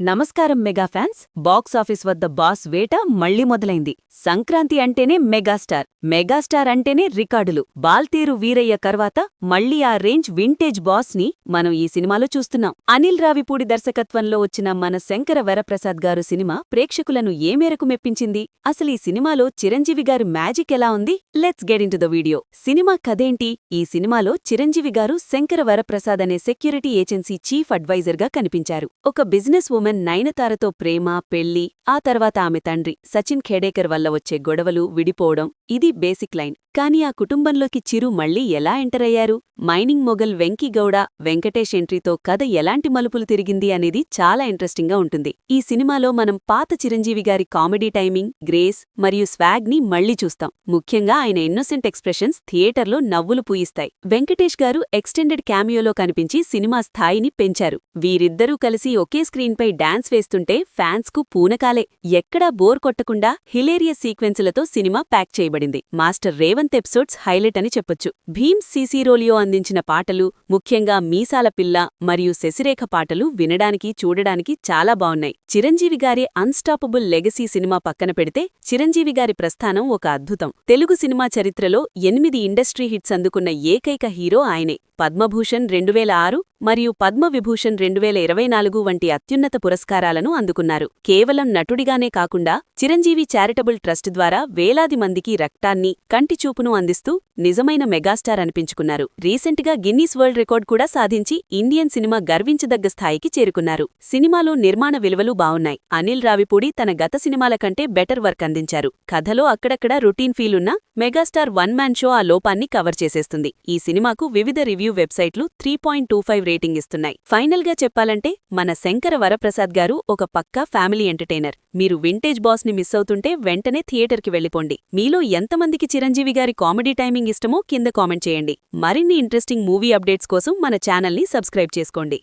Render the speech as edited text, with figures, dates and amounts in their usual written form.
నమస్కారం mega fans. Box office వద్ద boss వేట మళ్లీ మొదలైంది. సంక్రాంతి అంటేనే మెగాస్టార్, మెగాస్టార్ అంటేనే రికార్డులు. బాల్తేరు వీరయ్య తర్వాత మళ్లీ ఆ రేంజ్ వింటేజ్ బాస్ ని మనం ఈ సినిమాలో చూస్తున్నాం. అనిల్ రావిపూడి దర్శకత్వంలో వచ్చిన మన శంకర వరప్రసాద్ గారు సినిమా ప్రేక్షకులను ఏ మేరకు మెప్పించింది? అసలీ సినిమాలో చిరంజీవి గారి మ్యాజిక్ ఎలా ఉంది? Let's get into the video. Cinema కథేంటి? ఈ సినిమాలో చిరంజీవి గారు శంకర వరప్రసాద్ అనే సెక్యూరిటీ ఏజెన్సీ చీఫ్ అడ్వైజర్గా కనిపించారు. ఒక బిజినెస్ ఉమెన్ నయనతారతో ప్రేమ, పెళ్లి, ఆ తర్వాత ఆమె తండ్రి సచిన్ ఖేడేకర్ వల్ల వచ్చే గొడవలు, విడిపోవడం, ఇది బేసిక్ లైన్. కానీ ఆ కుటుంబంలోకి చిరు మళ్లీ ఎలా ఎంటర్ అయ్యారు? మైనింగ్ మొగల్ వెంకీగౌడ, వెంకటేష్ ఎంట్రీతో కథ ఎలాంటి మలుపులు తిరిగింది అనేది చాలా ఇంట్రెస్టింగ్గా ఉంటుంది. ఈ సినిమాలో మనం పాత చిరంజీవి గారి కామెడీ టైమింగ్, గ్రేస్ మరియు స్వాగ్ ని మళ్లీ చూస్తాం. ముఖ్యంగా ఆయన ఇన్నోసెంట్ ఎక్స్ప్రెషన్స్ థియేటర్లో నవ్వులు పూయిస్తాయి. వెంకటేష్ గారు ఎక్స్టెండెడ్ క్యామియోలో కనిపించి సినిమా స్థాయిని పెంచారు. వీరిద్దరూ కలిసి ఒకే స్క్రీన్పై డాన్స్ వేస్తుంటే ఫ్యాన్స్కు పూనకాలే. ఎక్కడా బోర్ కొట్టకుండా హిలేరియస్ సీక్వెన్సులతో సినిమా ప్యాక్ చేయబడింది. మాస్టర్ రేవంత్ ఎపిసోడ్స్ హైలైట్ అని చెప్పొచ్చు. భీమ్ సీసీరోలియో అందించిన పాటలు, ముఖ్యంగా మీసాల పిల్ల మరియు శశిరేఖ పాటలు వినడానికి, చూడడానికి చాలా బావున్నాయి. చిరంజీవి గారి అన్స్టాపబుల్ లెగసీ సినిమా పక్కన పెడితే చిరంజీవి గారి ప్రస్థానం ఒక అద్భుతం. తెలుగు సినిమా చరిత్రలో 8 ఇండస్ట్రీ హిట్స్ అందుకున్న ఏకైక హీరో ఆయనే. పద్మభూషణ్ 2006 మరియు పద్మవిభూషణ్ 2024 వంటి అత్యున్నత పురస్కారాలను అందుకున్నారు. కేవలం నటుడిగానే కాకుండా చిరంజీవి చారిటబుల్ ట్రస్ట్ ద్వారా వేలాది మందికి రక్తాన్ని, కంటిచూపును అందిస్తూ నిజమైన మెగాస్టార్ అనిపించుకున్నారు. రీసెంట్గా గిన్నీస్ వరల్డ్ రికార్డ్ కూడా సాధించి ఇండియన్ సినిమా గర్వించదగ్గ స్థాయికి చేరుకున్నారు. సినిమాలో నిర్మాణ విలువలు బావున్నాయి. అనిల్ రావిపూడి తన గత సినిమాల కంటే బెటర్ వర్క్ అందించారు. కథలో అక్కడక్కడ రొటీన్ ఫీల్ ఉన్నా మెగాస్టార్ వన్ మ్యాన్ షో ఆ లోపాన్ని కవర్ చేసేస్తుంది. ఈ సినిమాకు వివిధ రివ్యూ వెబ్సైట్లు 3.25 రేటింగ్ ఇస్తున్నాయి. ఫైనల్ గా చెప్పాలంటే మన శంకర వరప్రసాద్ గారు ఒక పక్కా ఫ్యామిలీ ఎంటర్టైనర్. మీరు వింటేజ్ బాస్ ని మిస్ అవుతుంటే వెంటనే థియేటర్కి వెళ్ళిపోండి. మీలో ఎంతమందికి చిరంజీవి గారి కామెడీ టైమింగ్ ఇష్టమో కింద కామెంట్ చేయండి. మరిన్ని ఇంట్రెస్టింగ్ మూవీ అప్డేట్స్ కోసం మన ఛానల్ని సబ్స్క్రైబ్ చేసుకోండి.